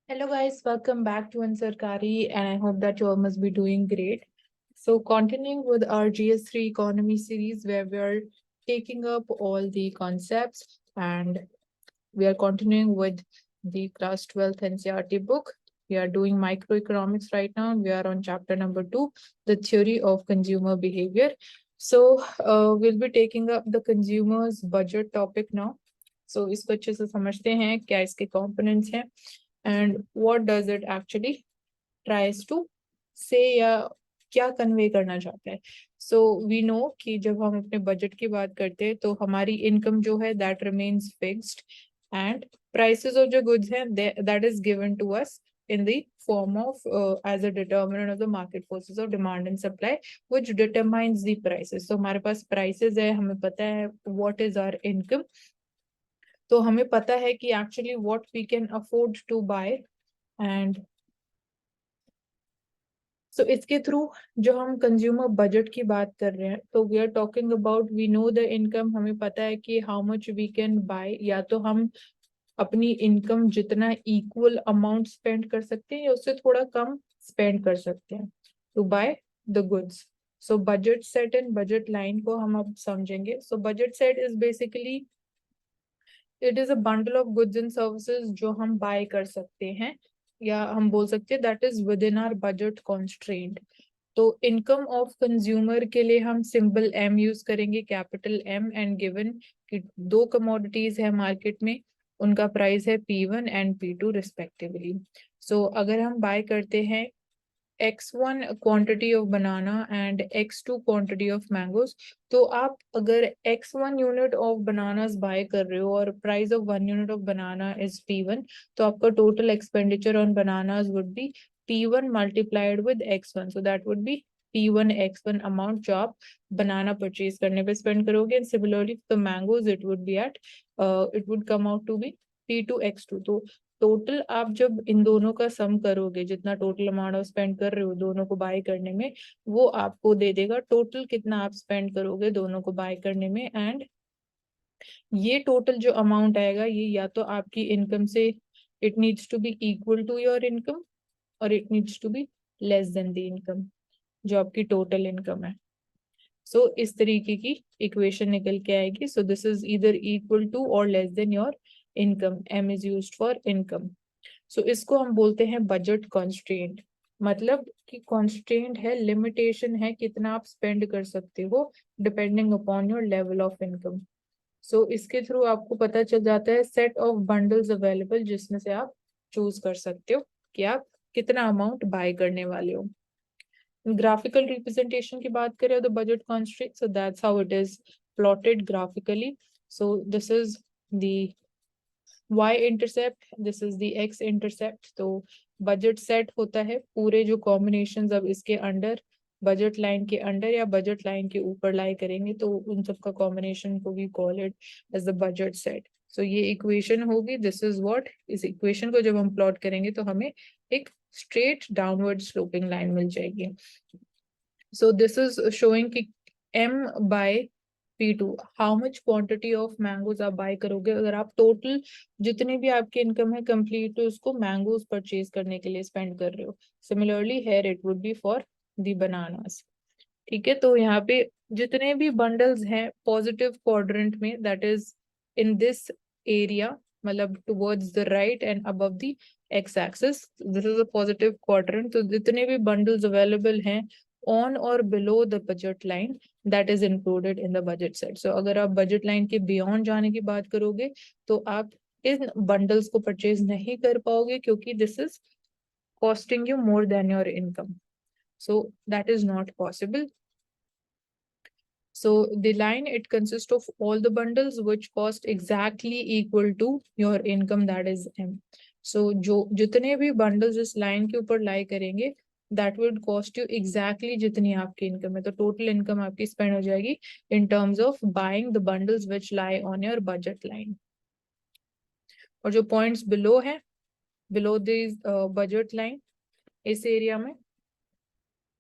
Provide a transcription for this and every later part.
Hello guys, welcome back to Ansarkari and I hope that you all must be doing great. So continuing with our GS3 economy series where we are taking up all the concepts and we are continuing with the class 12th NCERT book. We are doing microeconomics right now. We are on chapter number 2, the theory of consumer behavior. So we'll be taking up the consumer's budget topic now. So इसको अच्छे से समझते हैं क्या इसके components हैं and what does it actually tries to say या क्या कन्वे करना चाहता है. सो वी नो कि जब हम अपने बजट की बात करते हैं तो हमारी इनकम जो है that remains fixed and prices of the goods हैं that is given to us in the form of as a determinant of the market forces of demand and supply which determines the prices. So हमारे पास prices है, हमें पता है what is our income, तो हमें पता है कि actually what we can afford to buy and सो इसके थ्रू जो हम कंज्यूमर बजट की बात कर रहे हैं तो we are talking about we know the income, हमें पता है कि how much we can buy, या तो हम अपनी इनकम जितना इक्वल अमाउंट स्पेंड कर सकते हैं या उससे थोड़ा कम स्पेंड कर सकते हैं to buy the goods. So budget set and budget line को हम अब समझेंगे. So budget set is basically it is a bundle of goods and services जो हम बाय कर सकते हैं या हम बोल सकते हैं that is within our budget constraint. तो इनकम ऑफ कंज्यूमर के लिए हम सिंबल एम यूज करेंगे, कैपिटल एम, एंड गिवन कि दो कमोडिटीज है मार्केट में, उनका प्राइस है P1 एंड P2 रिस्पेक्टिवली. सो अगर हम बाय करते हैं X1 quantity of banana and X2 quantity of mangoes, तो आप अगर X1 unit of bananas buy कर रहे हो और price of 1 unit of banana is P1, तो आपका total expenditure on bananas would be P1 multiplied with X1, so that would be P1 X1 amount जो आप banana purchase करने पे spend करोगे. And similarly for the mangoes it would be at it would come out to be P2 X2. तो total आप जब इन दोनों का सम करोगे, जितना टोटल अमाउंट आप स्पेंड कर रहे हो दोनों को बाय करने में, वो आपको दे देगा टोटल कितना आप स्पेंड करोगे दोनों को बाय करने में. एंड ये टोटल जो अमाउंट आएगा ये या तो आपकी इनकम से it needs to be equal to your income और it needs to be less than the income जो आपकी टोटल इनकम है. सो इस तरीके की इक्वेशन निकल के आएगी. So this is either equal to और less than your income. M is used for income. So इसको हम बोलते हैं बजट कॉन्स्ट्रेंट. मतलब कि कॉन्स्ट्रेंट है, लिमिटेशन है कितना आप स्पेंड कर सकते हो depending upon your level of income. So इसके थ्रू आपको पता चल जाता है सेट ऑफ बंडल्स अवेलेबल जिसमें से आप चूज कर सकते हो कि आप कितना अमाउंट बाय करने वाले हो. ग्राफिकल रिप्रेजेंटेशन की बात करें तो budget constraint, so that's how it is plotted graphically. So this is the y intercept, this is the x intercept. तो बजट सेट होता है पूरे जो कॉम्बिनेशंस अब इसके अंडर बजट लाइन के अंडर या बजट लाइन के ऊपर लाई करेंगे तो उन सबका कॉम्बिनेशन को भी call it as the budget set. So ये इक्वेशन होगी, दिस इज व्हाट. इस इक्वेशन को जब हम प्लॉट करेंगे तो हमें एक स्ट्रेट डाउनवर्ड स्लोपिंग लाइन मिल जाएगी. सो दिस इज शोइंग कि m by P2 how much quantity of mangoes आप बाय करोगे अगर आप टोटल जितनी भी आपकी इनकम है कंप्लीट तो उसको मैंगोज परचेज करने के लिए स्पेंड कर रहे हो. Similarly here it would be for the bananas. ठीक है, तो यहाँ पे जितने भी बंडल्स हैं पॉजिटिव क्वाड्रेंट में that is in this area, मतलब towards the right and above the X axis, this is a positive quadrant. तो जितने भी बंडल्स अवेलेबल हैं ऑन और below the budget line that is included in the budget set. So अगर आप budget line के beyond जाने की बात करोगे तो आप इन बंडल्स को परचेज नहीं कर पाओगे क्योंकि this is costing you more than your income. So that is not possible. So the line, it consists of all the bundles which cost exactly equal to your income, that is M. So जो जितने भी bundles इस line के ऊपर lie करेंगे that would cost you exactly जितनी आपकी income है. तो total income आपकी spend हो जाएगी in terms of buying the bundles which lie on your budget line. और जो points below है, below this budget line इस area में,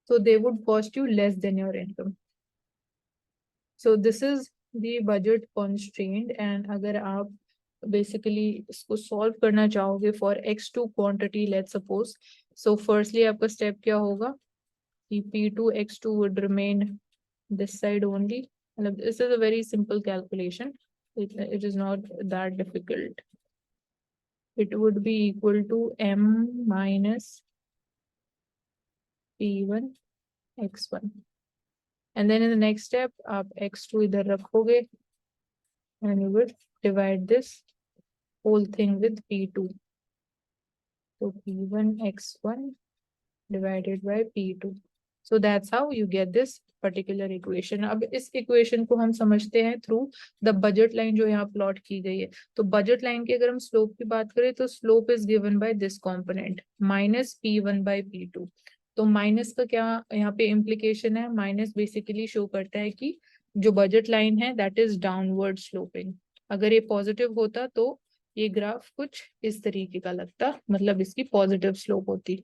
so they would cost you less than your income. So this is the budget constraint. and अगर आप basically इसको solve करना चाहोगे for x2 quantity, let's suppose, so firstly आपका step क्या होगा कि p2 x2 would remain this side only. मतलब this is a very simple calculation. It is not that difficult. It would be equal to m minus p1 x1. And then in the next step आप x2 इधर रखोगे and you would divide this whole thing with p2. So p1 x1 divided by p2. So that's how you get this particular equation. अब इस equation को हम समझते हैं through the budget line जो यहाँ plot की गई है. तो budget line की अगर हम slope की बात करें तो slope is given by this component minus p1 by p2. तो माइनस का क्या यहाँ पे implication है? माइनस बेसिकली शो करता है कि जो बजट लाइन है दैट इज डाउनवर्ड स्लोपिंग. अगर ये पॉजिटिव होता तो ये ग्राफ कुछ इस तरीके का लगता, मतलब इसकी पॉजिटिव स्लोप होती.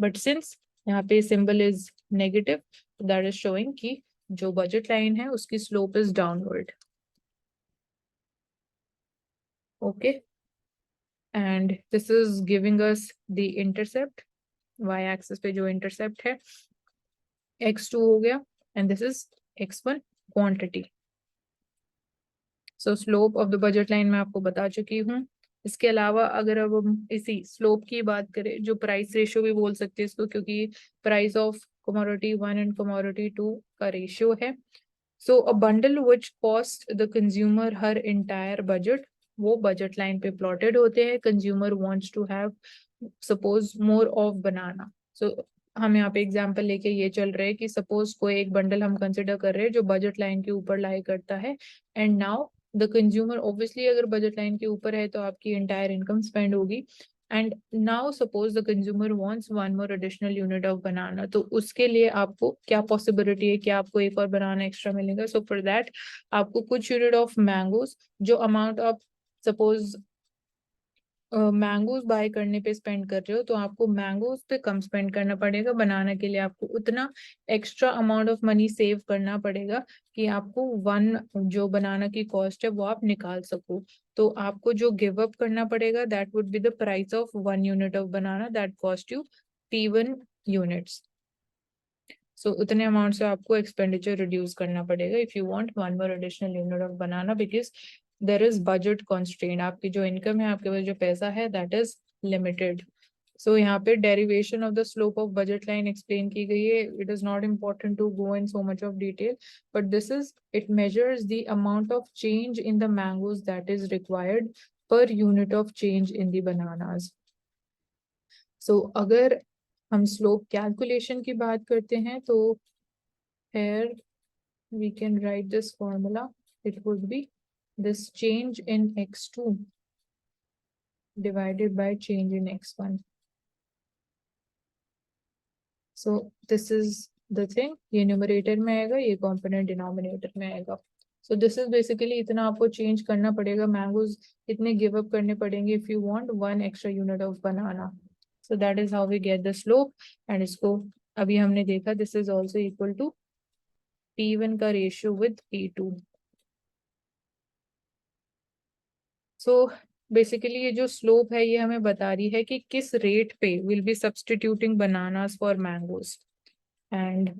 बट सिंस यहाँ पे symbol is negative, that is showing कि जो बजट लाइन है उसकी slope is downward. Okay, and this is giving us the intercept. y axis पे जो इंटरसेप्ट है x2 हो गया and this is x1 quantity. So slope of the budget line मैं आपको बता चुकी हूँ. इसके अलावा अगर अब हम इसी स्लोप की बात करें, जो प्राइस रेशियो भी बोल सकते हैं इसको, क्योंकि price of commodity 1 and commodity 2 का रेशियो है. So a bundle which cost the consumer her entire budget, वो बजट लाइन पे प्लॉटेड होते हैं. Consumer wants to have suppose more of banana. So हम यहाँ पे एग्जांपल लेके ये चल रहे हैं कि सपोज कोई एक बंडल हम कंसिडर कर रहे हैं जो बजट लाइन के ऊपर लाई करता है, and now the consumer, obviously अगर बजट लाइन के ऊपर है तो आपकी एंटायर इनकम स्पेंड होगी. And now suppose the consumer wants one more additional unit of बनाना, तो उसके लिए आपको क्या पॉसिबिलिटी है कि आपको एक और बनाना एक्स्ट्रा मिलेगा. सो फॉर दैट आपको कुछ यूनिट ऑफ मैंगोज, जो amount of suppose mangoes buy करने पे स्पेंड कर रहे हो तो आपको मैंगोज पे कम स्पेंड करना पड़ेगा. बनाना के लिए आपको उतना extra amount of money save करना पड़ेगा कि आपको वन जो बनाना की कॉस्ट है वो आप निकाल सको. तो आपको जो गिव अप करना पड़ेगा that would be the price of 1 unit of banana that cost you p1 units. So उतने अमाउंट से आपको एक्सपेंडिचर रिड्यूस करना पड़ेगा if you want one more additional unit of banana, because there is budget constraint. आपकी जो income है, आपके पास जो पैसा है दैट इज लिमिटेड. सो यहाँ पे derivation of the slope of budget line explain की गई है. It is not important to go in so much of detail, but this is, it measures the amount of change in the mangoes that is required per unit of change in the bananas. So अगर हम slope calculation की बात करते हैं तो here we can write this formula. It would be this change in x2 divided by change in x1. So this is the thing, ये numerator में आएगा, ये कॉम्पोनेंट डिनोमिनेटर में आएगा. So this is basically इतना आपको चेंज करना पड़ेगा, मैंगोज इतने गिव अप करने पड़ेंगे if you want one extra unit of banana. So that is how we get the slope. and इसको अभी हमने देखा this is also equal to p1 का ratio with p2. So basically ये जो स्लोप है ये हमें बता रही है कि किस रेट पे will be substituting bananas for mangoes, and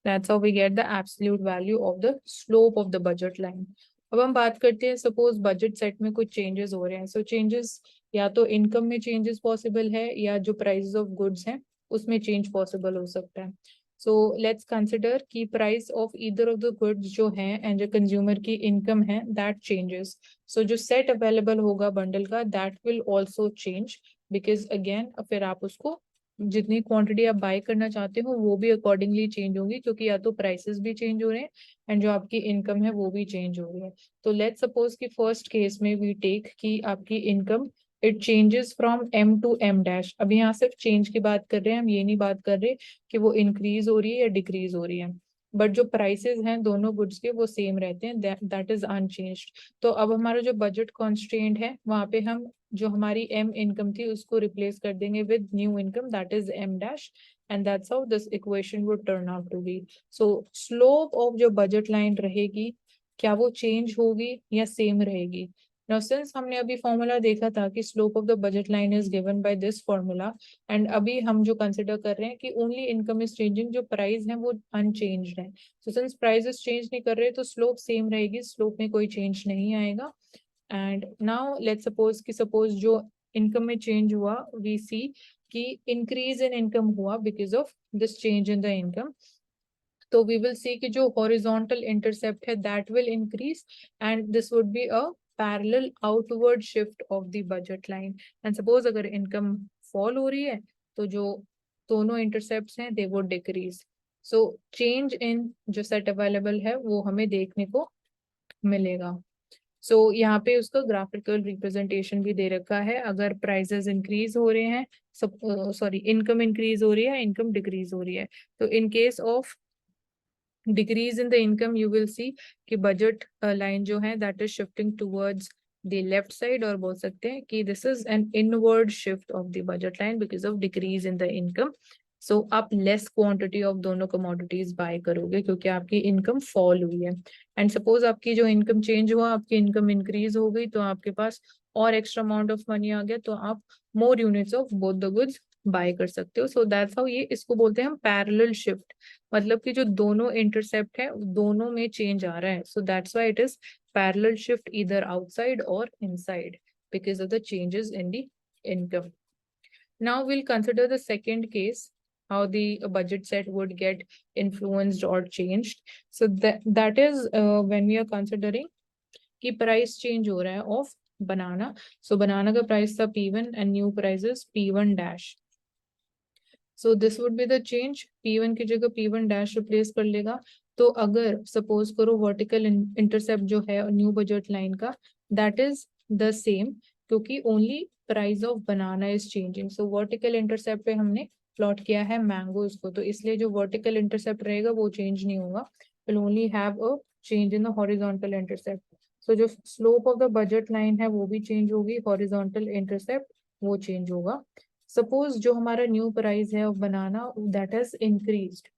that's how we get the absolute value of the slope of the budget line. अब हम बात करते हैं सपोज बजट सेट में कुछ चेंजेस हो रहे हैं. सो चेंजेस या तो इनकम में चेंजेस पॉसिबल है या जो प्राइसेस ऑफ गुड्स हैं उसमें चेंज पॉसिबल हो सकता है. सो लेट्स कंसिडर कि price of either of the goods जो हैं एंड जो कंज्यूमर की इनकम है दैट चेंजेस. सो जो सेट अवेलेबल होगा बंडल का that will also change, because again फिर आप उसको जितनी क्वांटिटी आप बाय करना चाहते हो वो भी अकॉर्डिंगली चेंज होंगी, क्योंकि या तो प्राइसेस भी चेंज हो रहे हैं एंड जो आपकी इनकम है वो भी चेंज हो रही है. तो लेट्स सपोज कि फर्स्ट केस में वी टेक कि आपकी income it changes from m to m dash. अब यहाँ सिर्फ चेंज की बात कर रहे हैं, हम ये नहीं बात कर रहे कि वो इंक्रीज हो रही है या डिक्रीज हो रही है, बट जो प्राइसेस हैं दोनों गुड्स के वो सेम रहते हैं, दैट इज अनचेंज्ड. तो अब हमारा जो बजट कॉन्स्ट्रेंट है वहां पे हम जो हमारी m इनकम थी उसको रिप्लेस कर देंगे with new income that is m dash, and that's how this equation would turn out to be. So slope of जो बजट लाइन रहेगी क्या वो चेंज होगी या सेम रहेगी, नाउ सिंस हमने अभी फॉर्मूला देखा था कि slope of the budget line is given by this formula, and अभी हम जो कंसिडर कर रहे हैं कि ओनली इनकम इज चेंजिंग, जो प्राइस है वो अनचेंज्ड है। सो सिंस प्राइसेस चेंज नहीं कर रहे तो स्लोप सेम रहेगी, स्लोप में कोई चेंज नहीं आएगा। एंड नाउ लेट्स सपोज जो इनकम में चेंज हुआ, वी सी कि इंक्रीज इन इनकम हुआ because of this change in the income. तो वी विल सी कि जो हॉरिजॉन्टल इंटरसेप्ट है that will increase, and this would be a parallel outward shift of the budget line. And suppose अगर income fall हो रही है तो जो दोनों इंटरसेप्ट्स हैं they would decrease. So change in जो सेट अवेलेबल है वो हमें देखने को मिलेगा। सो यहाँ पे उसका ग्राफिकल रिप्रेजेंटेशन भी दे रखा है। अगर प्राइसेस इंक्रीज हो रहे हैं, सॉरी इनकम इंक्रीज हो रही है, इनकम डिक्रीज हो रही है, तो in case of decrease in the income you will see कि बजट लाइन जो है that is shifting towards the left side, और बोल सकते हैं कि this is an inward shift of the budget line because of decrease in the income. So आप less quantity of दोनों कमोडिटीज बाय करोगे क्योंकि आपकी इनकम फॉल हुई है। एंड सपोज आपकी जो इनकम चेंज हुआ, आपकी इनकम इंक्रीज हो गई, तो आपके पास और एक्स्ट्रा अमाउंट ऑफ मनी आ गया, तो आप more units of both the goods by कर सकते हो। सो दैट्स हाउ, ये इसको बोलते हैं हम पैरेलल शिफ्ट, मतलब कि जो दोनों इंटरसेप्ट है दोनों में चेंज आ रहा है। So that's why it is parallel shift either outside और inside because of the changes in the income. Now we'll consider the second case, how the budget set would get influenced or changed. So that is when we are considering कि price change हो रहा है of banana. So banana का price था P1 and new price is P1 dash. So this would be the change. P1 की जगह P1 dash replace कर लेगा। तो अगर suppose करो vertical intercept जो है new budget line का, that is the same, क्योंकि only price of banana is changing. So vertical intercept पे हमने plot किया है mangoes को, तो इसलिए जो vertical intercept रहेगा वो change नहीं होगा, will only have a change in the horizontal intercept. So जो slope of the budget line है वो भी change होगी, horizontal intercept वो change होगा। सपोज जो हमारा न्यू प्राइस है of banana that has increased.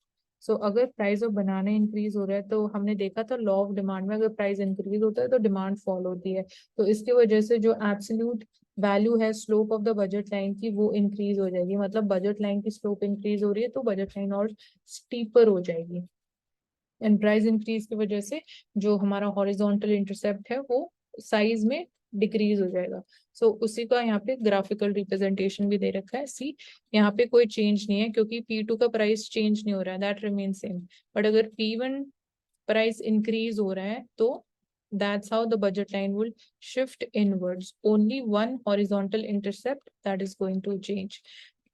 So अगर प्राइस ऑफ बनाना इंक्रीज हो रहा है, तो हमने देखा था लॉ ऑफ डिमांड में अगर प्राइस इंक्रीज होता है तो डिमांड फॉल होती है, तो इसकी वजह से जो एब्सोल्यूट वैल्यू है slope of the budget line की वो इंक्रीज हो जाएगी। मतलब बजट लाइन की स्लोप इंक्रीज हो रही है तो बजट लाइन और स्टीपर हो जाएगी, एंड प्राइस इंक्रीज की वजह से जो हमारा हॉरिजॉन्टल इंटरसेप्ट है वो साइज में डिक्रीज हो जाएगा। सो उसी का यहाँ पे ग्राफिकल रिप्रेजेंटेशन भी दे रखा है। सी यहाँ पे कोई चेंज नहीं है क्योंकि P2 का प्राइस चेंज नहीं हो रहा है, दैट रिमेन सेम। बट अगर P1 प्राइस इंक्रीज हो रहा है तो that's how the budget line will shift inwards. Only one horizontal intercept that is going to change.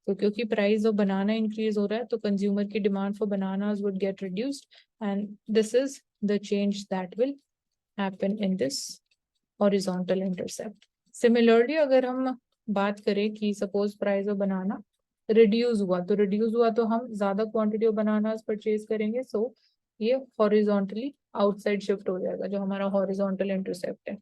तो क्योंकि प्राइस ऑफ बनाना इंक्रीज हो रहा है तो कंज्यूमर की demand for bananas would get reduced, and this is the change that will happen in this horizontal intercept. Similarly अगर हम बात करें कि suppose price of banana reduce हुआ, तो रिड्यूस हुआ तो हम ज्यादा क्वांटिटी ऑफ बनानास परचेज करेंगे, सो ये हॉरिजॉन्टली आउटसाइड शिफ्ट हो जाएगा जो हमारा हॉरिजॉन्टल इंटरसेप्ट है।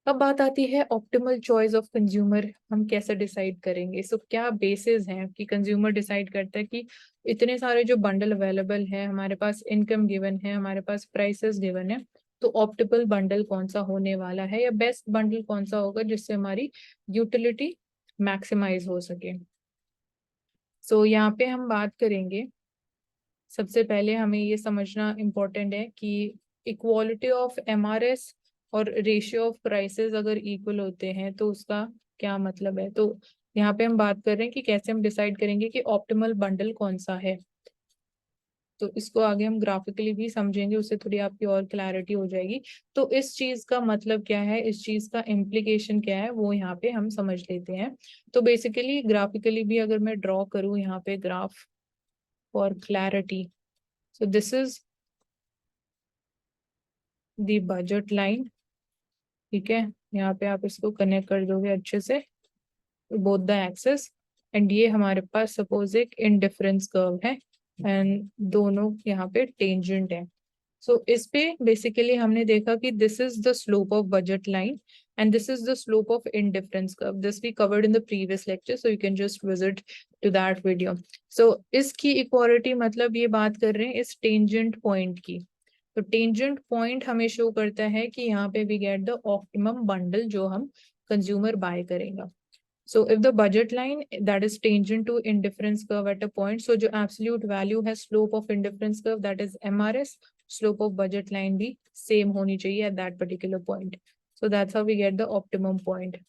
अब बात आती है ऑप्टिमल चॉइस ऑफ कंज्यूमर, हम कैसे डिसाइड करेंगे। सो क्या बेसिस हैं कि कंज्यूमर डिसाइड करता है कि इतने सारे जो बंडल अवेलेबल है, हमारे पास इनकम गिवन है, हमारे पास प्राइसेस गिवन है, तो ऑप्टिमल बंडल कौन सा होने वाला है या बेस्ट बंडल कौन सा होगा जिससे हमारी यूटिलिटी मैक्सिमाइज हो सके। सो यहाँ पे हम बात करेंगे, सबसे पहले हमें ये समझना इम्पोर्टेंट है कि इक्वालिटी ऑफ MRS और रेशियो ऑफ प्राइसेस अगर इक्वल होते हैं तो उसका क्या मतलब है। तो यहाँ पे हम बात कर रहे हैं कि कैसे हम डिसाइड करेंगे कि ऑप्टिमल बंडल कौन सा है। तो इसको आगे हम ग्राफिकली भी समझेंगे, उससे थोड़ी आपकी और क्लैरिटी हो जाएगी। तो इस चीज का मतलब क्या है, इस चीज का इम्प्लीकेशन क्या है, वो यहाँ पे हम समझ लेते हैं। तो बेसिकली ग्राफिकली भी अगर मैं ड्रॉ करूँ यहाँ पे graph for clarity, so this is the budget line, ठीक है। यहाँ पे आप इसको कनेक्ट कर दोगे अच्छे से बोथ द एक्सेस, एंड ये हमारे पास सपोज एक इंडिफरेंस कर्व है एंड दोनों यहाँ पे टेंजेंट है। सो इस पे बेसिकली हमने देखा कि this is the slope of budget line and this is the slope of indifference curve. This we covered in the previous lecture, so you can just visit to that video. So इसकी equality मतलब ये बात कर रहे हैं इस tangent point की। तो टेंजेंट पॉइंट हमें शो करता है कि यहाँ पे we get the optimum bundle जो हम कंज्यूमर बाय करेगा. So if the budget line that is tangent to indifference curve at a point, so जो absolute value है slope of indifference curve that is MRS, slope of budget line भी same होनी चाहिए at that particular point. So that's how we get the optimum point.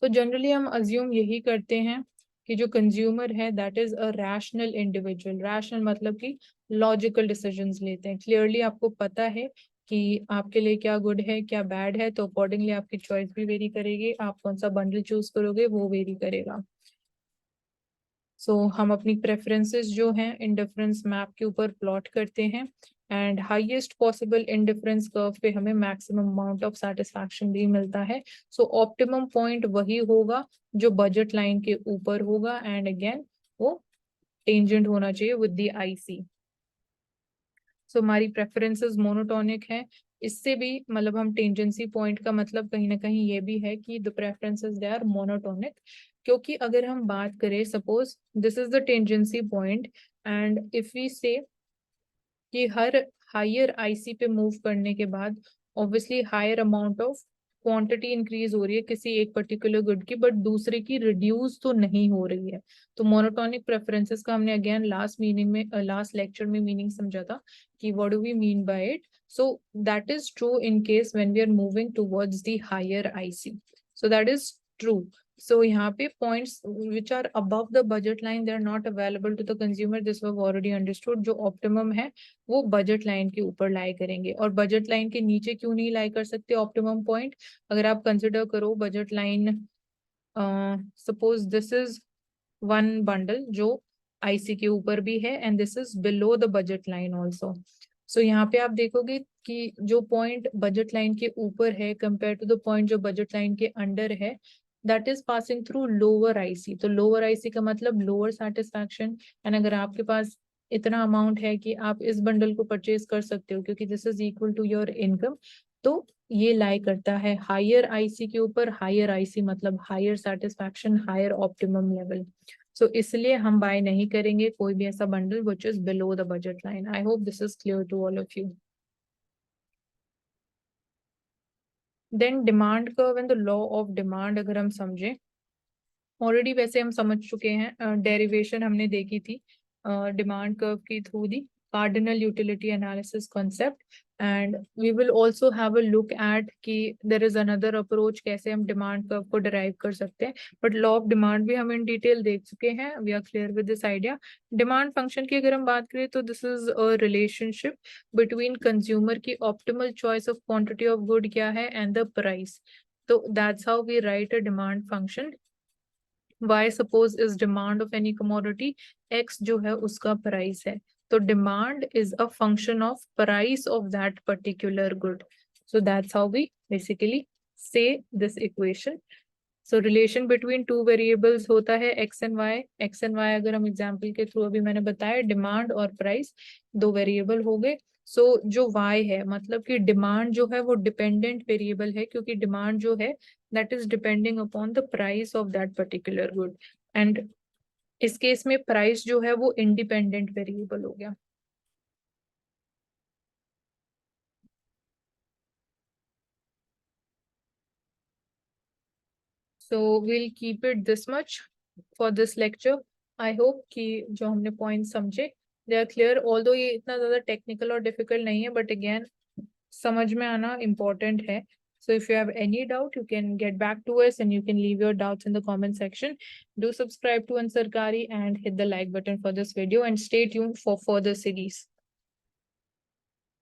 So generally हम assume यही करते हैं कि जो consumer है that is a rational individual. Rational मतलब कि logical decisions लेते हैं. Clearly आपको पता है कि आपके लिए क्या गुड है क्या बैड है, तो अकॉर्डिंगली आपकी चॉइस भी वेरी करेगी, आप कौन सा बंडल चूज करोगे वो वेरी करेगा. हम अपनी प्रेफरेंसेस जो हैं इंडिफरेंस मैप के ऊपर प्लॉट करते हैं and highest possible indifference curve पे हमें मैक्सिमम अमाउंट ऑफ सेटिस्फैक्शन भी मिलता है. ऑप्टिमम पॉइंट वही होगा जो बजट लाइन के ऊपर होगा एंड अगेन वो टेंजेंट होना चाहिए विद द आईसी. हमारी प्रेफरेंसेस मोनोटोनिक है. इससे भी मतलब हम टेंजेंसी पॉइंट का मतलब कहीं ना कहीं ये भी है कि the preferences they are monotonic. क्योंकि अगर हम बात करें suppose this is the tangency point and if we say कि हर हायर आईसी पे मूव करने के बाद obviously higher amount of quantity increase हो रही है किसी एक पर्टिकुलर गुड की, बट दूसरे की रिड्यूस तो नहीं हो रही है. तो मोनोटोनिक प्रेफरेंसेस का हमने अगेन लास्ट लेक्चर में मीनिंग समझा था कि what do we mean by it. So that is true in case when we are moving towards the higher IC. So that is true. यहाँ पे points which are above the budget line they are not available to the consumer. this was already understood. जो optimum है वो budget line के ऊपर लाई करेंगे और budget line के नीचे क्यों नहीं लाई कर सकते ऑप्टिमम पॉइंट. अगर आप कंसिडर करो budget line, suppose this is one bundle जो आईसी के ऊपर भी है and this is below the budget line also. यहाँ पे आप देखोगे कि जो पॉइंट बजट लाइन के ऊपर है कंपेयर टू द पॉइंट जो बजट लाइन के अंडर है that is passing through lower IC. तो लोअर आईसी का मतलब लोअर सेटिस्फैक्शन. एंड अगर आपके पास इतना अमाउंट है कि आप इस बंडल को परचेज कर सकते हो क्योंकि this is equal to your income, तो ये लाई करता है हायर आईसी के ऊपर. हायर आईसी मतलब higher satisfaction, higher optimum level. इसलिए हम बाय नहीं करेंगे कोई भी ऐसा bundle which is below the budget line. I hope this is clear to all of you. Then demand curve and the law of demand अगर हम समझे, ऑलरेडी वैसे हम समझ चुके हैं, डेरिवेशन हमने देखी थी डिमांड कर्व की through the cardinal utility analysis concept. And we will also have a look at कि देर इज अनदर अप्रोच कैसे हम डिमांड कर्व को डिराइव कर सकते हैं. बट लॉ ऑफ डिमांड भी हम इन डिटेल देख चुके हैं. We are clear with this idea. Demand function की अगर हम बात करें तो this is a relationship between consumer की optimal choice of quantity of good क्या है एंड द प्राइस. तो that's how we write a demand function. Y suppose is demand of any commodity, X जो है उसका price है. तो demand is a function of price of that particular good. So that's how we basically say this equation. So relation between two variables होता है X and Y. X and Y अगर हम example के through अभी मैंने बताया demand और price दो variable हो गए. जो Y है मतलब कि demand जो है वो dependent variable है क्योंकि demand जो है that is depending upon the price of that particular good. And इस केस में price जो है वो independent variable हो गया. So we'll keep it this much for this lecture. I hope कि जो हमने points समझे they are clear. Although ये इतना ज़्यादा technical और difficult नहीं है, but again समझ में आना important है. So if you have any doubt, you can get back to us and you can leave your doubts in the comment section. Do subscribe to Ansarkari and hit the like button for this video and stay tuned for further series.